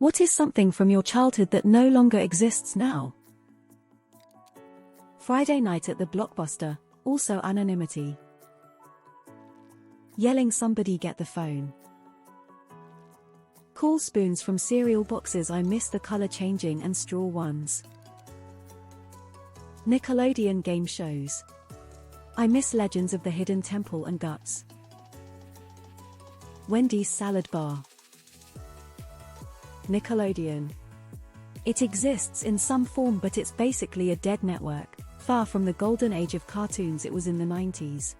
What is something from your childhood that no longer exists now? Friday night at the Blockbuster, also anonymity. Yelling somebody get the phone. Cool spoons from cereal boxes, I miss the color changing and straw ones. Nickelodeon game shows. I miss Legends of the Hidden Temple and Guts. Wendy's salad bar. Nickelodeon. It exists in some form, but it's basically a dead network, far from the golden age of cartoons it was in the 90s.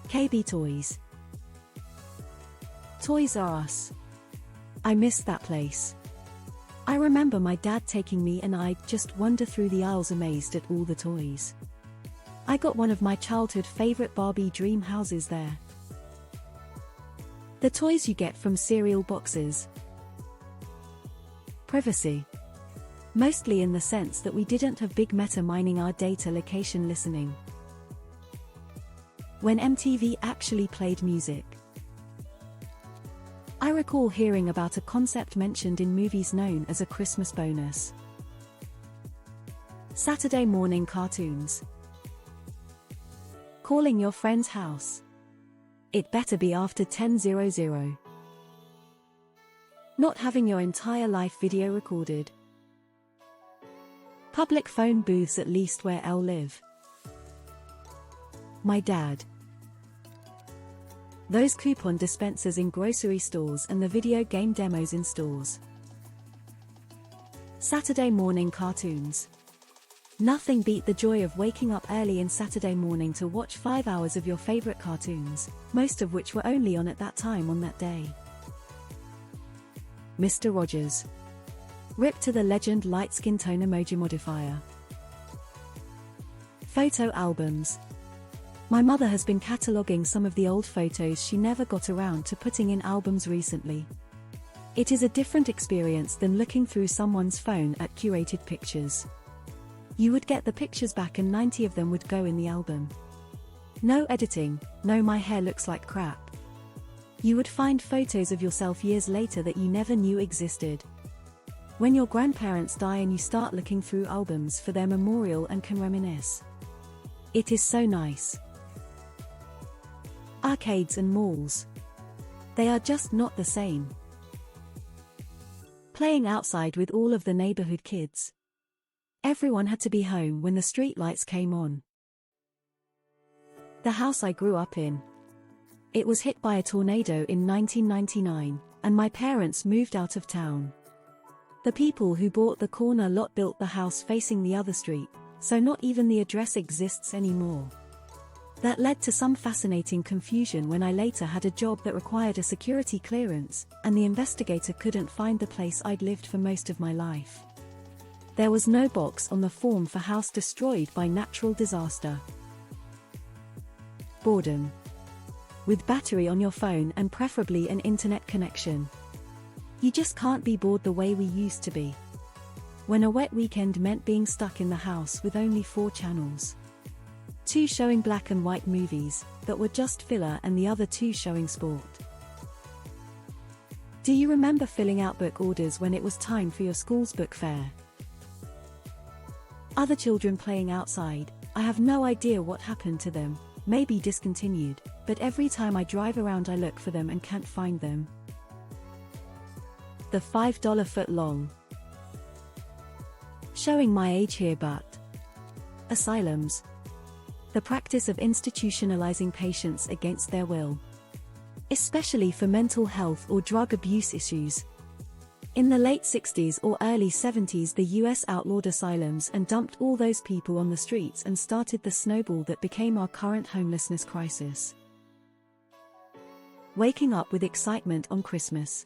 KB Toys. Toys R Us. I miss that place. I remember my dad taking me and I'd just wander through the aisles amazed at all the toys. I got one of my childhood favorite Barbie dream houses there. The toys you get from cereal boxes. Privacy. Mostly in the sense that we didn't have big meta mining our data location listening. When MTV actually played music. I recall hearing about a concept mentioned in movies known as a Christmas bonus. Saturday morning cartoons. Calling your friend's house. It better be after 10:00. Not having your entire life video recorded. Public phone booths, at least where I'll live. My dad. Those coupon dispensers in grocery stores and the video game demos in stores. Saturday morning cartoons. Nothing beat the joy of waking up early in Saturday morning to watch 5 hours of your favorite cartoons, most of which were only on at that time on that day. Mr. Rogers. Ripped to the legend light skin tone emoji modifier. Photo albums. My mother has been cataloging some of the old photos she never got around to putting in albums recently. It is a different experience than looking through someone's phone at curated pictures. You would get the pictures back and 90 of them would go in the album. No editing, no my hair looks like crap. You would find photos of yourself years later that you never knew existed. When your grandparents die and you start looking through albums for their memorial and can reminisce. It is so nice. Arcades and malls. They are just not the same. Playing outside with all of the neighborhood kids. Everyone had to be home when the street lights came on. The house I grew up in. It was hit by a tornado in 1999, and my parents moved out of town. The people who bought the corner lot built the house facing the other street, so not even the address exists anymore. That led to some fascinating confusion when I later had a job that required a security clearance, and the investigator couldn't find the place I'd lived for most of my life. There was no box on the form for house destroyed by natural disaster. Boredom. With battery on your phone and preferably an internet connection. You just can't be bored the way we used to be. When a wet weekend meant being stuck in the house with only 4 channels. 2 showing black and white movies, that were just filler, and the other 2 showing sport. Do you remember filling out book orders when it was time for your school's book fair? Other children playing outside, I have no idea what happened to them, maybe discontinued, but every time I drive around I look for them and can't find them. The $5 foot long. Showing my age here, but asylums. The practice of institutionalizing patients against their will. Especially for mental health or drug abuse issues. In the late 60s or early 70s, the US outlawed asylums and dumped all those people on the streets and started the snowball that became our current homelessness crisis. Waking up with excitement on Christmas.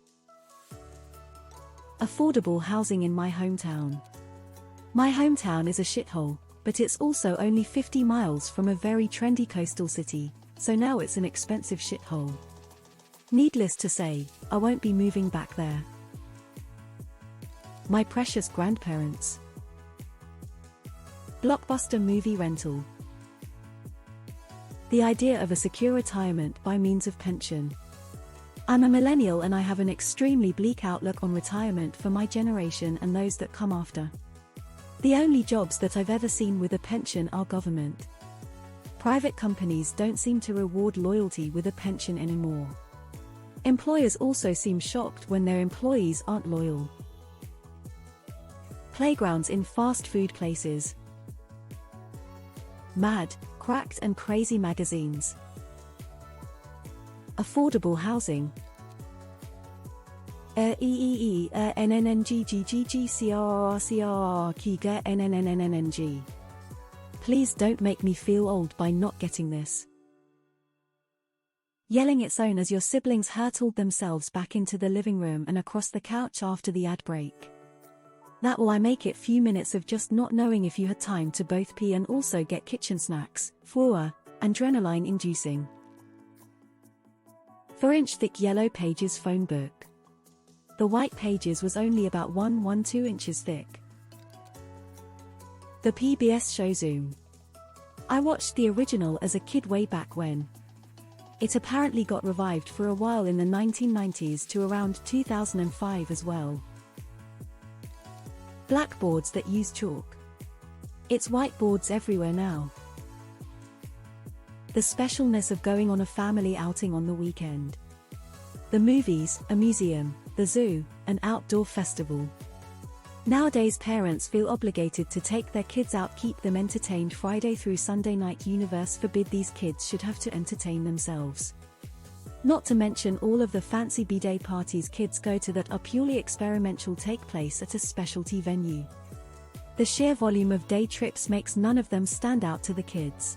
Affordable housing in my hometown. My hometown is a shithole, but it's also only 50 miles from a very trendy coastal city, so now it's an expensive shithole. Needless to say, I won't be moving back there. My precious grandparents. Blockbuster movie rental. The idea of a secure retirement by means of pension. I'm a millennial and I have an extremely bleak outlook on retirement for my generation and those that come after. The only jobs that I've ever seen with a pension are government. Private companies don't seem to reward loyalty with a pension anymore. Employers also seem shocked when their employees aren't loyal. Playgrounds in fast food places. Mad, cracked and crazy magazines. Affordable housing. Please don't make me feel old by not getting this. Yelling its own as your siblings hurtled themselves back into the living room and across the couch after the ad break. That will I make it few minutes of just not knowing if you had time to both pee and also get kitchen snacks, adrenaline inducing. 4-inch thick yellow pages phone book. The white pages was only about 1–2 inches thick. The PBS show Zoom. I watched the original as a kid way back when. It apparently got revived for a while in the 1990s to around 2005 as well. Blackboards that use chalk. It's whiteboards everywhere now. The specialness of going on a family outing on the weekend. The movies, a museum, the zoo, an outdoor festival. Nowadays parents feel obligated to take their kids out, keep them entertained Friday through Sunday night. Universe forbid these kids should have to entertain themselves. Not to mention all of the fancy b-day parties kids go to that are purely experimental, take place at a specialty venue. The sheer volume of day trips makes none of them stand out to the kids.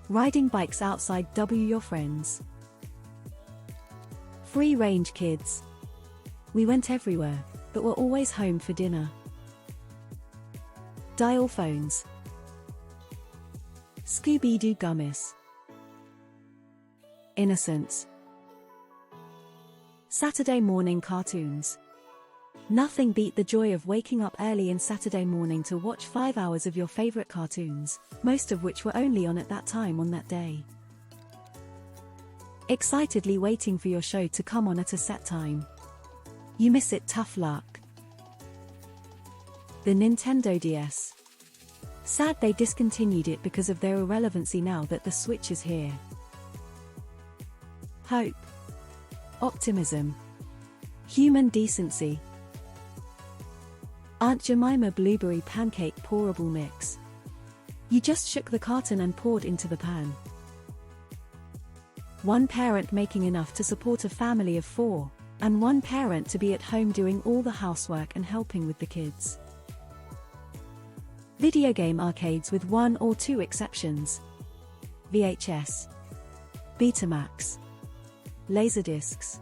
Riding bikes outside your friends. Free range kids. We went everywhere, but were always home for dinner. Dial phones. Scooby-Doo gummies. Innocence. Saturday morning cartoons. Nothing beat the joy of waking up early in Saturday morning to watch 5 hours of your favorite cartoons, most of which were only on at that time on that day. Excitedly waiting for your show to come on at a set time. You miss it, tough luck. The Nintendo DS. Sad they discontinued it because of their irrelevancy now that the Switch is here. Hope. Optimism. Human decency. Aunt Jemima blueberry pancake pourable mix. You just shook the carton and poured into the pan. One parent making enough to support a family of 4, and one parent to be at home doing all the housework and helping with the kids. Video game arcades with 1 or 2 exceptions. VHS. Betamax. Laserdiscs.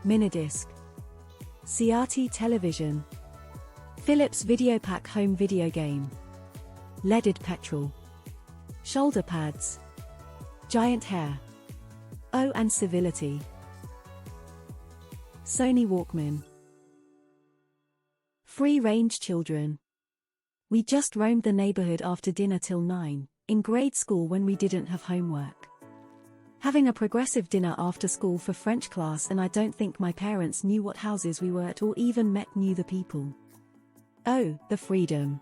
Minidisc. CRT television. Philips Videopack home video game. Leaded petrol. Shoulder pads. Giant hair. Oh, and civility. Sony Walkman. Free-range children. We just roamed the neighborhood after dinner till 9, in grade school when we didn't have homework. Having a progressive dinner after school for French class, and I don't think my parents knew what houses we were at or even knew the people. Oh, the freedom.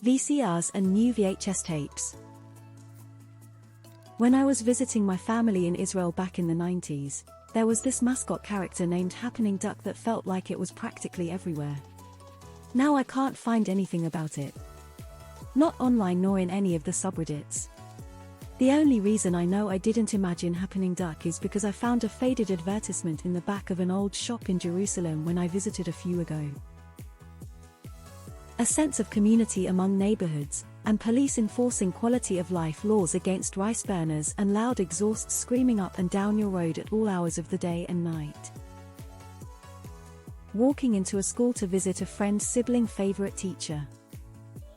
VCRs and new VHS tapes. When I was visiting my family in Israel back in the 90s, there was this mascot character named Happening Duck that felt like it was practically everywhere. Now I can't find anything about it. Not online nor in any of the subreddits. The only reason I know I didn't imagine Happening Duck is because I found a faded advertisement in the back of an old shop in Jerusalem when I visited a few ago. A sense of community among neighborhoods, and police enforcing quality of life laws against rice burners and loud exhausts screaming up and down your road at all hours of the day and night. Walking into a school to visit a friend's sibling favorite teacher.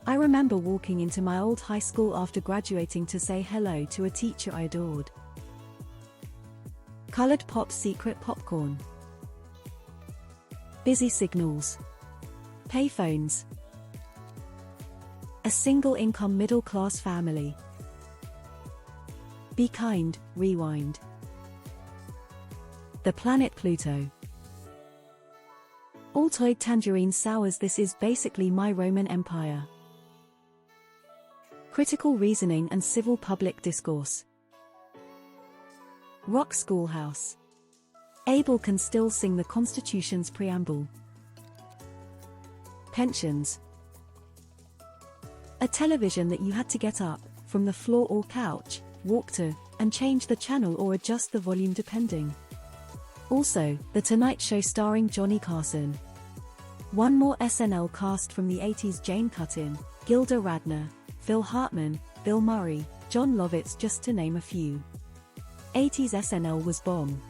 I remember walking into my old high school after graduating to say hello to a teacher I adored. Colored Pop secret popcorn. Busy signals. Payphones. A single-income middle-class family. Be kind, rewind. The planet Pluto. Altoid tangerine sours. This is basically my Roman Empire. Critical reasoning and civil public discourse. Rock schoolhouse. Abel can still sing the Constitution's preamble. Pensions. A television that you had to get up, from the floor or couch, walk to, and change the channel or adjust the volume depending. Also, The Tonight Show starring Johnny Carson. One more SNL cast from the 80s: Jane Curtin, Gilda Radner, Phil Hartman, Bill Murray, John Lovitz, just to name a few. 80s SNL was bomb.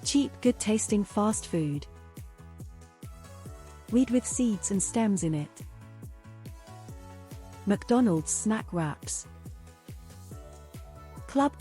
Cheap, good-tasting fast food. Weed with seeds and stems in it. McDonald's snack wraps. Club